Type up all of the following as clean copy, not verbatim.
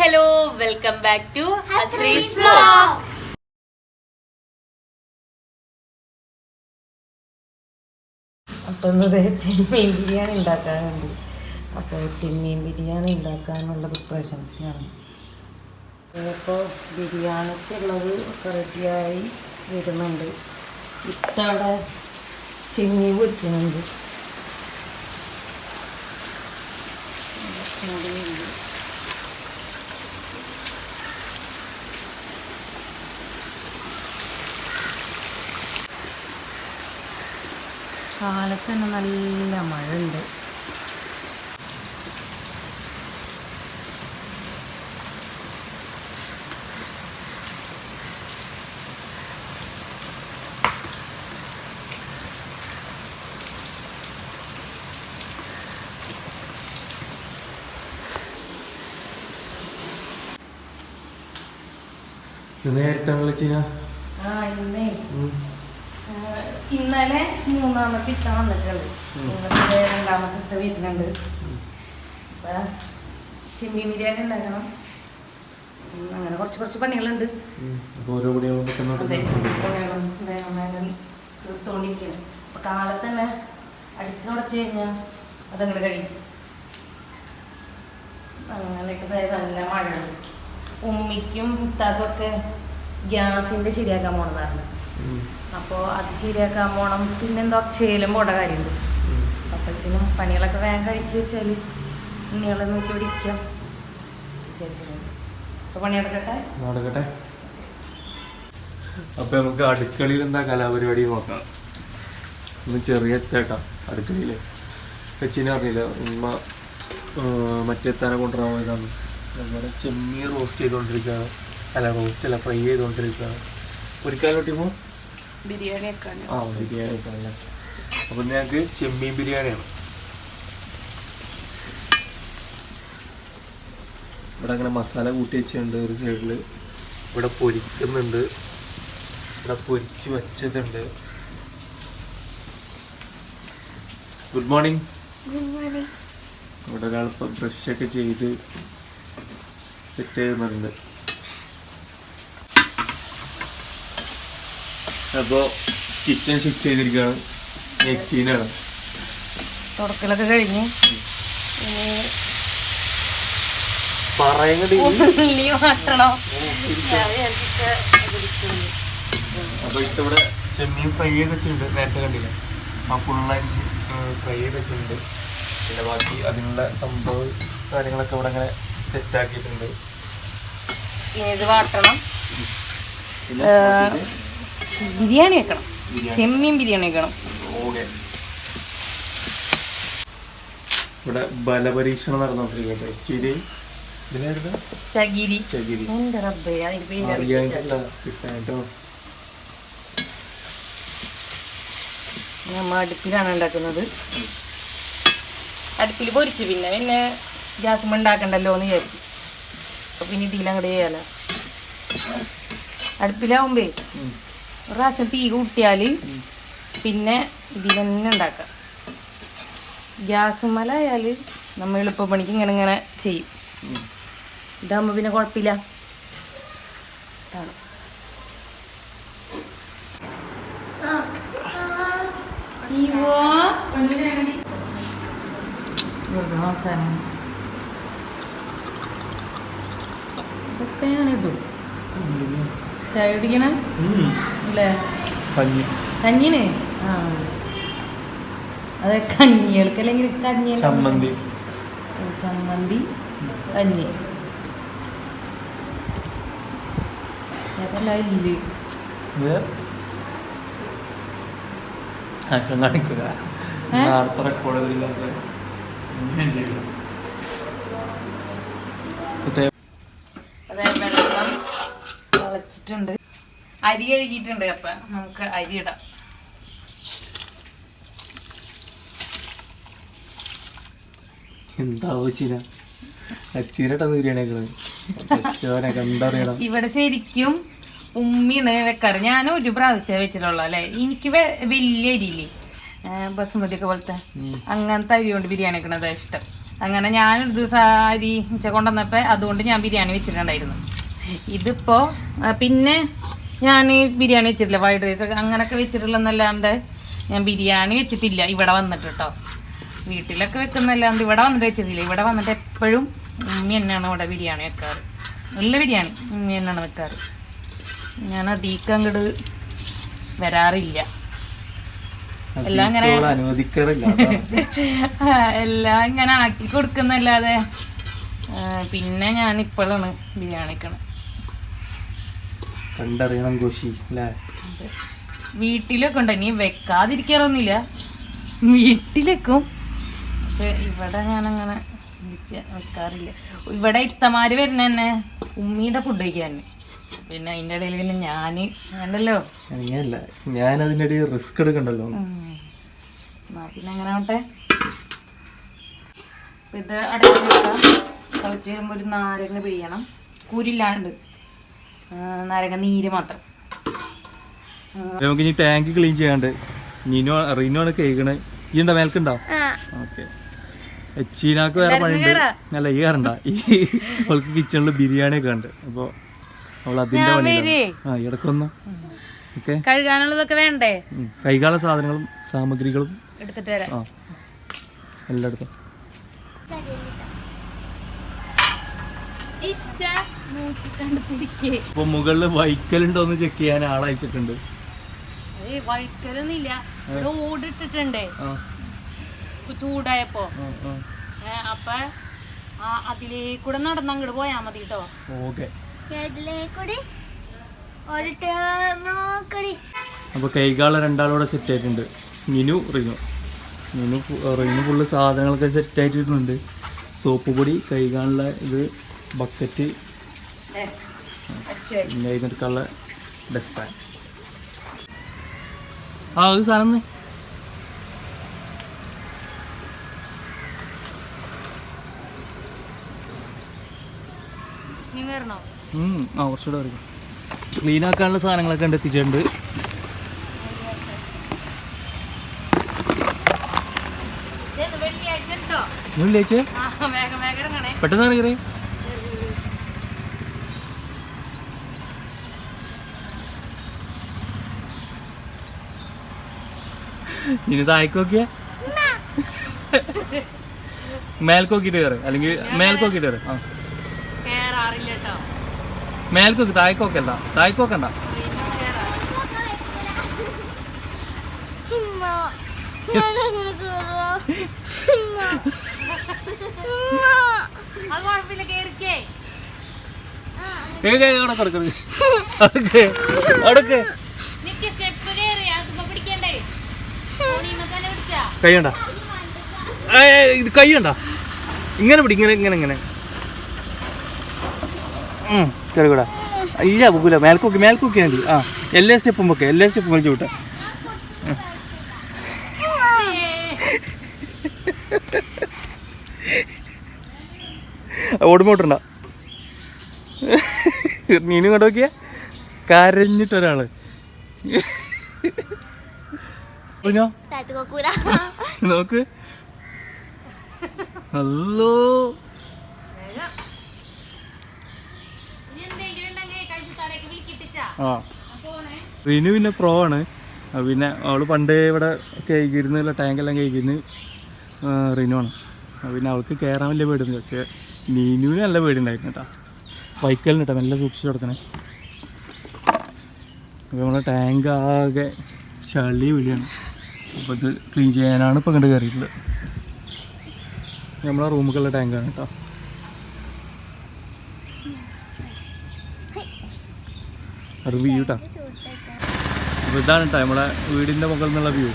Hello welcome back to ഹസ്രീസ് vlog. അപ്പം ഇന്നത് ചെമ്മീൻ ബിരിയാണി ഉണ്ടാക്കാനുണ്ട്. അപ്പോൾ ചെമ്മീൻ ബിരിയാണി ഉണ്ടാക്കാനുള്ള പ്രിപ്പറേഷൻസിനാണ്. ഇപ്പോൾ ബിരിയാണിക്കുള്ളത് റെഡിയായി വരുന്നുണ്ട്. ഇത്തവിടെ ചെമ്മീൻ പൊരിക്കുന്നുണ്ട്. കാലത്ത് തന്നെ നല്ല മഴ ഉണ്ട്. ഇന്നലെ മൂന്നാമത്തെ ഇട്ട വന്നിട്ടുണ്ട്. ഇന്നത്തെ രണ്ടാമത്തെ ഇട്ട വരുന്നുണ്ട്. അപ്പൊ ചെമ്മീൻ ബിരിയാണി ഉണ്ടാക്കണം. അങ്ങനെ കുറച്ച് പണികളുണ്ട്. തീർത്തോണ്ടിരിക്കണം. അപ്പൊ കാലത്ത് തന്നെ അടിച്ചു തുടച്ച് കഴിഞ്ഞാൽ അതങ്ങോട്ട് കഴിയും. അങ്ങനെയൊക്കെ നല്ല മഴയുണ്ട്. ഉമ്മിക്കും ഇത്താക്കൊക്കെ ഗ്യാസിന്റെ ശരിയാക്കാൻ പോണതാണ്. അപ്പോൾ അത് ശരിയാക്കാൻ പോണം. പിന്നെന്തോ അക്ഷയിലും പോട കാര്യമുണ്ട്. അപ്പോഴത്തേനും പണികളൊക്കെ വേഗം കഴിച്ച് വെച്ചാൽ ഇനികളെ നോക്കി ഇവിടെ ഇരിക്കാം വിചാരിച്ചിട്ടുണ്ട്. അപ്പോൾ പണി നടക്കട്ടെ. അപ്പൊ നമുക്ക് അടുക്കളയിൽ എന്താ കലാപരിപാടി നോക്കാം. ഒന്ന് ചെറിയ ചേട്ടാ അടുക്കളയില് വെച്ചിനെ അറിയില്ല. ഉമ്മ മറ്റെത്താനെ കൊണ്ടുവരാൻ പോയതാണ്. നമ്മുടെ ചെമ്മീൻ റോസ്റ്റ് ചെയ്തുകൊണ്ടിരിക്കുകയാണ്. റോസ്റ്റ് ഫ്രൈ ചെയ്തുകൊണ്ടിരിക്കുകയാണ്. ഒരിക്കലും കിട്ടിയപ്പോ ബിരിയാണി വെക്കാനല്ലേ. അപ്പൊ ഞങ്ങൾക്ക് ചെമ്മീൻ ബിരിയാണിയാണ്. ഇവിടെ അങ്ങനെ മസാല കൂട്ടി വെച്ചിട്ടുണ്ട്. ഒരു സൈഡിൽ ഇവിടെ പൊരിക്കുന്നുണ്ട്. ഇവിടെ പൊരിച്ച് വെച്ചതുണ്ട്. Good morning. ഇവിടെ ഒരാൾ ഇപ്പം ബ്രഷൊക്കെ ചെയ്ത് സെറ്റ് ചെയ്യുന്നുണ്ട്. അപ്പോൾ കിച്ചൺ ഷിഫ്റ്റ് ചെയ്തിരിക്കുകയാണ്. നെക്സ്റ്റീനാണ് തുടക്കലൊക്കെ കഴിഞ്ഞ് അപ്പോൾ ഇവിടെ ചെമ്മീൻ ഫ്രൈ ചെയ്ത് വെച്ചിട്ടുണ്ട്. നേരത്തെ കണ്ടില്ല, ആ ഫുള്ളായിട്ട് ഫ്രൈ ചെയ്ത് വെച്ചിട്ടുണ്ട്. പിന്നെ ബാക്കി അതിനുള്ള സംഭവ കാര്യങ്ങളൊക്കെ ഇവിടെ അങ്ങനെ സെറ്റാക്കിയിട്ടുണ്ട്. ഇത് വാട്ടണം. ബിരിയാണി വെക്കണം. ചെമ്മീൻ ബിരിയാണി വെക്കണം. ഇവിടെ ബലപരീക്ഷണം നടന്നുകൊണ്ടിരിക്കട്ടെ. ചകിരി. നമ്മ അടുപ്പിലാണ് ഉണ്ടാക്കുന്നത്. അടുപ്പിൽ പൊരിച്ച് പിന്നെ ഗ്യാസ് ഉണ്ടാക്കണ്ടല്ലോ എന്ന് വിചാരിച്ചു. അപ്പൊ പിന്നെ ഇതിലങ്ങോട്ട് ചെയ്യാലോ. അടുപ്പിലാവുമ്പേ ഒരു പ്രാവശ്യം തീ കൂട്ടിയാൽ പിന്നെ ഇതിൽ തന്നെ ഉണ്ടാക്കാം. ഗ്യാസുമ്മലായാൽ നമ്മൾ എളുപ്പപ്പണിക്ക് ഇങ്ങനെ ചെയ്യും. ഇതാകുമ്പോൾ പിന്നെ കുഴപ്പമില്ല. നോക്കാനാണ് ഇതൊക്കെയാണിത്. ചായ കുടിക്കണം അല്ലേ? കഞ്ഞിന് അതെ, കഞ്ഞികൾക്ക് അല്ലെങ്കിൽ കഞ്ഞി ചമ്മന്തി കഞ്ഞി അതല്ല ഇല്ല വെള്ളം തിളച്ചിട്ടുണ്ട്. അരി കഴുകിയിട്ടുണ്ട്. അപ്പൊ നമുക്ക് അരി ഇടാം. ഇവിടെ ശരിക്കും ഉമ്മിയാണ് വെക്കാറ്. ഞാൻ ഒരു പ്രാവശ്യം വെച്ചിട്ടുള്ളൂ അല്ലെ. എനിക്ക് വലിയ അരിയില്ലേ, ബസുമതി ഒക്കെ പോലത്തെ അങ്ങനത്തെ അരി കൊണ്ട് ബിരിയാണി വെക്കണതാ ഇഷ്ടം. അങ്ങനെ ഞാനൊരു ദിവസം അരി കൊണ്ടുവന്നപ്പോൾ അതുകൊണ്ട് ഞാൻ ബിരിയാണി വെച്ചിട്ടുണ്ടായിരുന്നു. ഇതിപ്പോ പിന്നെ ഞാൻ ബിരിയാണി വെച്ചിട്ടില്ല, ഫ്രൈഡ് റൈസ് അങ്ങനെയൊക്കെ വെച്ചിട്ടുള്ളതെന്നല്ലാണ്ട് ഞാൻ ബിരിയാണി വെച്ചിട്ടില്ല. ഇവിടെ വന്നിട്ട് കേട്ടോ, വീട്ടിലൊക്കെ വെക്കുന്നല്ലാണ്ട് ഇവിടെ വന്നിട്ട് വെച്ചിട്ടില്ല. ഇവിടെ വന്നിട്ട് എപ്പോഴും ഉമ്മി തന്നെയാണ് ഇവിടെ ബിരിയാണി വെക്കാറ്. നല്ല ബിരിയാണി ഉമ്മി തന്നെയാണ് വെക്കാറ്. ഞാൻ അധികം അങ്ങോട്ട് വരാറില്ല. എല്ലാം ഇങ്ങനെ എല്ലാം ഇങ്ങനെ ആക്കി കൊടുക്കുന്നല്ലാതെ പിന്നെ ഞാൻ ഇപ്പോഴാണ് ബിരിയാണി വെക്കണത്. കണ്ടറിയണം കോശി അല്ലേ. വീട്ടിലൊക്കെ ഉണ്ട്, ഇനി വെക്കാതിരിക്കാറൊന്നുമില്ല, വീട്ടിലേക്കും. പക്ഷെ ഇവിടെ ഞാനങ്ങനെ വെക്കാറില്ല. ഇവിടെ ഇത്തമാര് വരുന്ന തന്നെ ഉമ്മിയുടെ ഫുഡ് കഴിക്കാൻ. പിന്നെ അതിൻ്റെ ഇടയിൽ പിന്നെ ഞാന് വേണ്ടല്ലോ, ഞാൻ അതിൻ്റെ ഇടയിൽ റിസ്ക് എടുക്കണ്ടല്ലോ. പിന്നെ അങ്ങനെ ആവട്ടെ. ഇത് അടച്ചു വെക്കാം. കളിച്ച് വരുമ്പോൾ ഒരു നാരങ്ങ പിഴിയണം, കൂരില്ലാണ്ട് നാരങ്ങ നീര് മാത്രം. നമുക്ക് ഇനി ടാങ്ക് ക്ലീൻ ചെയ്യാണ്ട് റീനോണ് കേൾക്കണേ. ഈ ഉണ്ടോ മേൽക്കുണ്ടോ? ഓക്കെ. ചീനാക്ക് വേറെ പണിയുണ്ട്. അല്ല ഈ കയറണ്ട, ഈ അവൾക്ക് കിച്ചണില് ബിരിയാണി ഒക്കെ ഉണ്ട്. അപ്പൊ അവൾ അതിന്റെ പണി ഇടക്കൊന്ന് ഓക്കെ. കഴുകാനുള്ളതൊക്കെ വേണ്ടേ? കൈകാല സാധനങ്ങളും സാമഗ്രികളും എടുത്തിട്ട് വരാം. എല്ലായിടത്തും ഇപ്പൊ മുകളില് വൈക്കലുണ്ടോന്ന് ചെക്ക് ചെയ്യാൻ ആളയച്ചിട്ടുണ്ട്. വഴുക്കലൊന്നുമില്ല, ഓടിട്ടിട്ടുണ്ടേ ചൂടായപ്പോ. അപ്പൊ അതിലേക്കൂടെ നടന്ന് അങ്ങോട്ട് പോയാ മതി കേട്ടോ. അപ്പൊ കൈകാള രണ്ടാളോടെ സെറ്റ് ആയിട്ടുണ്ട്. മിനു റീനു ഫുള്ള് സാധനങ്ങളൊക്കെ സെറ്റ് ആയിട്ടുണ്ട്. സോപ്പ് പൊടി, കൈകാനുള്ള ഇത്, ബക്കറ്റ്, പിന്നെ അതിനെടുക്കാനുള്ള ഡസ്റ്റ്പാൻ. അത് സാധനം കുറച്ചുകൂടെ വരും. ക്ലീൻ ആക്കാനുള്ള സാധനങ്ങളൊക്കെ ഉണ്ട്, എത്തിച്ചിട്ടുണ്ട്. വെള്ളിയാഴ്ച പെട്ടെന്ന് ഇറങ്ങി. ഇനി താഴേക്കോക്കിയ മേൽക്കോക്കിട്ട് കയറി, അല്ലെങ്കിൽ മേൽക്കോക്കിട്ട് കയറി. മേൽക്കോക്ക്, താഴേക്കോക്കല്ല, താഴേക്കോക്കണ്ട. കൈയണ്ട, ഇത് കൈയണ്ട, ഇങ്ങനെ പിടി, ഇങ്ങനെ ഇങ്ങനെ ഇങ്ങനെ കയറിക്കൂടാ. ഇല്ല പോകൂല, മേൽക്കോക്കി മേൽക്കോക്കി മതി. എല്ലാ സ്റ്റെപ്പും വെക്കെ, എല്ലാ സ്റ്റെപ്പും വലിച്ചു വിട്ട. ഓടുമ്പോട്ടുണ്ട. നീനും കണ്ടു നോക്കിയ കരഞ്ഞിട്ടൊരാള്. നോക്ക്, ഹലോ. റീനു പിന്നെ പ്രോ ആണ്. പിന്നെ അവള് പണ്ടേ ഇവിടെ കഴുകിയിരുന്നില്ല, ടാങ്കെല്ലാം കഴുകിയിരുന്ന് റീനു ആണ്. പിന്നെ അവൾക്ക് കയറാൻ വലിയ പേടിയൊന്നുമില്ല. പക്ഷേ നീനുവിന് നല്ല പേടിയുണ്ടായിരുന്നു കേട്ടോ. വൈക്കലിന് കേട്ടോ, നല്ല സൂക്ഷിച്ച് കൊടുക്കണേ. അപ്പോൾ നമ്മുടെ ടാങ്ക് ആകെ ചളി വിളിയാണ്. അപ്പോൾ ഇത് ക്ലീൻ ചെയ്യാനാണ് ഇപ്പോൾ കണ്ട് കയറിയിട്ടുള്ളത്. നമ്മളെ റൂമുകളുടെ ടാങ്കാണ് കേട്ടോ. അത് വ്യൂ കേട്ടോ. അപ്പോൾ ഇതാണ് കേട്ടോ നമ്മളെ വീടിൻ്റെ മുകളിൽ നിന്നുള്ള വ്യൂ.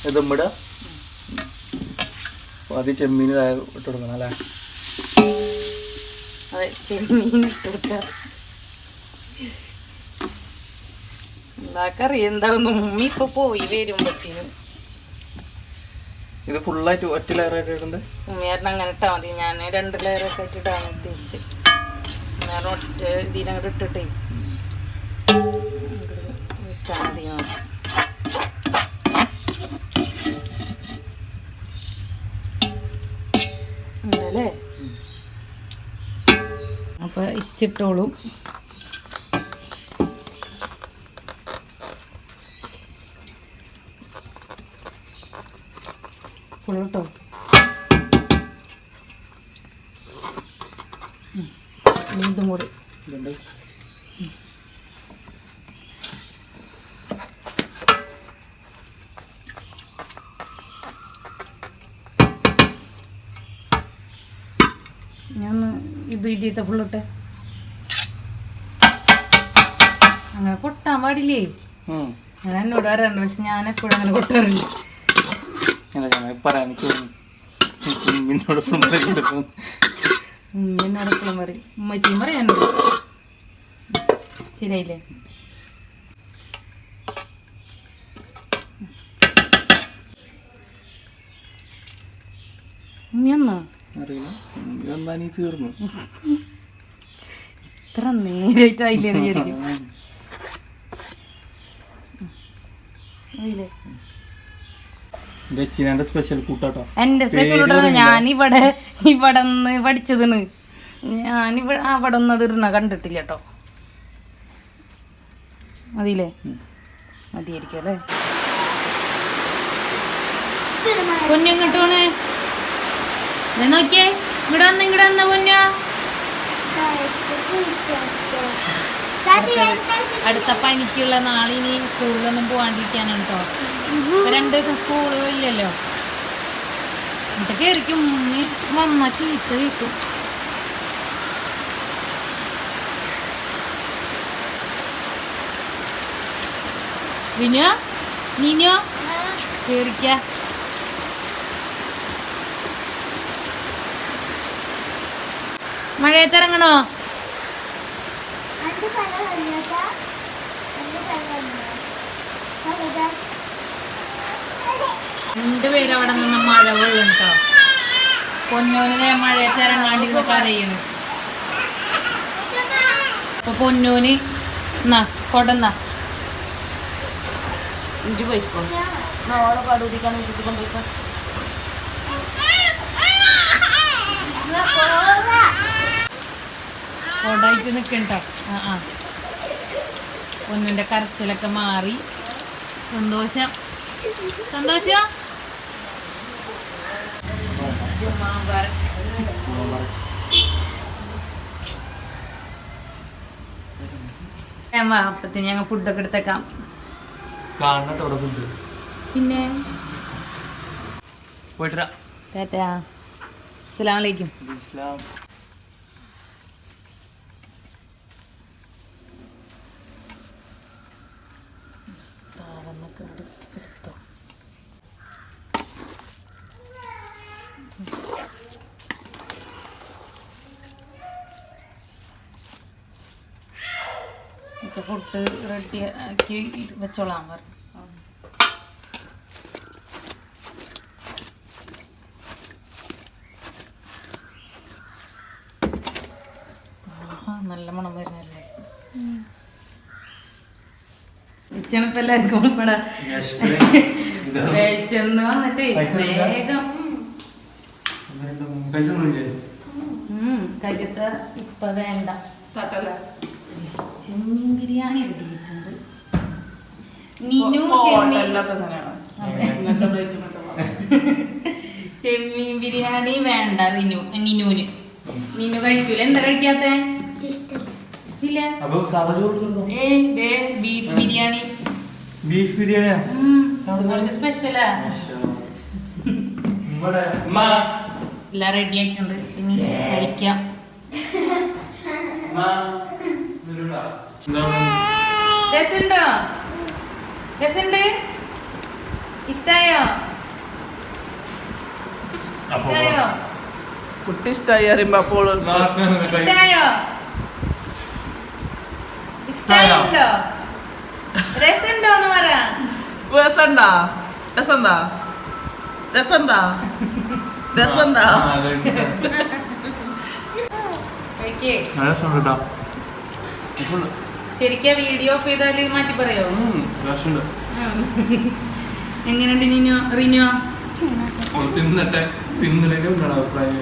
ഇതുമ്മിട ആദ്യം ചെമ്മീൻ ഇട്ട് കൊടുക്കണം അല്ലേ? അതെ, ചെമ്മീൻ ഇട്ട് കൊടുക്കാം. എന്താക്കറിയ എന്താവുന്നു ഉമ്മി ഇപ്പൊ പോയി വരുമ്പത്തേനും. ഇത് ഫുള്ളായിട്ട് ഒറ്റ ലെയറായിട്ട് ഇടുന്നത്? ഉമ്മയായിരുന്നു അങ്ങനെ ഇട്ടാൽ മതി. ഞാൻ 2 ലെയറൊക്കെ ആയിട്ട് ഇടാൻ ഉദ്ദേശിച്ചത്. ഞാൻ ഒറ്റ ഇതിനങ്ങോട്ട് ഇട്ടിട്ടേ വെച്ചാൽ മതി. ഉണ്ടല്ലേ? അപ്പൊ ഇച്ചിട്ടോളൂ. ഫുള്ളട്ടോ. ഇതും കൂടി ഞാൻ ഇതിത്തെ ഫുള്ളിട്ടെ. അങ്ങനെ കൊട്ടാൻ പാടില്ലേ? ഞാൻ എന്നോട് പറയാറുണ്ട്, പക്ഷെ ഞാൻ എപ്പോഴും അങ്ങനെ കൊട്ടാറില്ല. എന്നോടൊപ്പം പറയും, ഉമ്മച്ചിയും പറയാനുണ്ട്. ശരിയായില്ലേ? ഉമ്മയൊന്നോ തീർന്നു. ഇത്ര നേരായിട്ടായില്ലേ വിചാരിക്കും. സ്പെഷ്യൽ കൂട്ടാട്ടോ. എന്റെ സ്പെഷ്യൽ കൂട്ടാണ്. ഞാനിവിടെ നിന്ന് പഠിച്ചതാണ്. ഞാനിവിടെ അവിടെ ഒന്നും അത് ഇടണ കണ്ടിട്ടില്ല കേട്ടോ. മതിയില്ലേ? മതിയായിരിക്കും അല്ലേ? പൊന്നിങ്ങോട്ടോണ് നോക്കിയേ. ഇവിടെ വന്ന പൊന്നോ. അടുത്ത പനിക്കുള്ള നാളിനി സ്കൂളിലൊന്നും പോകാണ്ടിരിക്കാനാണ് കേട്ടോ. 2 ദിവസം സ്കൂള് ഇല്ലല്ലോ. എന്നിട്ട് കയറിക്കും വന്ന ചീത്ത കേൾക്കും. വിനോ നീനോ കേറിക്ക. മഴയത്തിറങ്ങണോ? രണ്ടുപേരും അവിടെ നിന്ന് മഴ വീഴും കേട്ടോ. പൊന്നൂനെ മഴയത്ത് ഇറങ്ങാണ്ടിരുന്ന് കരയണ്. അപ്പൊ പൊന്നൂന് എന്നാ കൊടന്നാ ഇഞ്ചി പോയിക്കോ. നാളെ പാടൂരിക്കാണ് വീട്ടിൽ കൊണ്ടുപോയിക്കോ. കൊടായിട്ട് നിൽക്കണ്ടോ? പൊന്നിന്റെ കരച്ചിലൊക്കെ മാറി. സന്തോഷം സന്തോഷം. അപ്പത്തിന് ഞങ്ങൾ ഫുഡൊക്കെ എടുത്തേക്കാം. പിന്നെ ടാറ്റാ. അസ്സലാമു അലൈക്കും. ഫുഡ് റെഡി ആക്കി വെച്ചോളാൻ പറഞ്ഞു. നല്ല മണം വരുന്നല്ലേ. ഇച്ചണിപ്പോ എല്ലാവർക്കും ഇവിടെ വിശന്ന് വന്നിട്ട് വേഗം കഴിച്ചിട്ട ഇപ്പൊ വേണ്ട. ചെമ്മീൻ ബിരിയാണി റെഡിയിട്ടുണ്ട്. ചെമ്മീൻ ബിരിയാണി വേണ്ട നിനൂന്. നിനു കഴിക്കൂല. എന്താ കഴിക്കാത്ത? ഇഷ്ടമില്ല. ബീഫ് ബിരിയാണി. ബീഫ് ബിരിയാണിയാ സ്പെഷ്യലാ. എല്ലാം റെഡി ആയിട്ടുണ്ട്. ഇനി കഴിക്കാം. രസമുണ്ടോ? രസമുണ്ട്. ഇഷ്ടായോ? ഇഷ്ടായോ? കുട്ടി ഇഷ്ടായി അറിയുമ്പോ അപ്പോൾ ഇഷ്ടായോ? ഇഷ്ടായിണ്ടോ? രസമുണ്ടോന്ന് പറ. രസണ്ടാ? രസണ്ടാ? രസണ്ടാ രസണ്ടാ കഴിക്കേ രസമുണ്ട് ശരിക്കും വീഡിയോ ഓഫ് ചെയ്താല് മാറ്റി പറയോ രസമുണ്ട് എങ്ങനെയുണ്ട് നിനോ റിനോ തിന്നിട്ടെ തിന്നില്ലെങ്കിൽ അഭിപ്രായം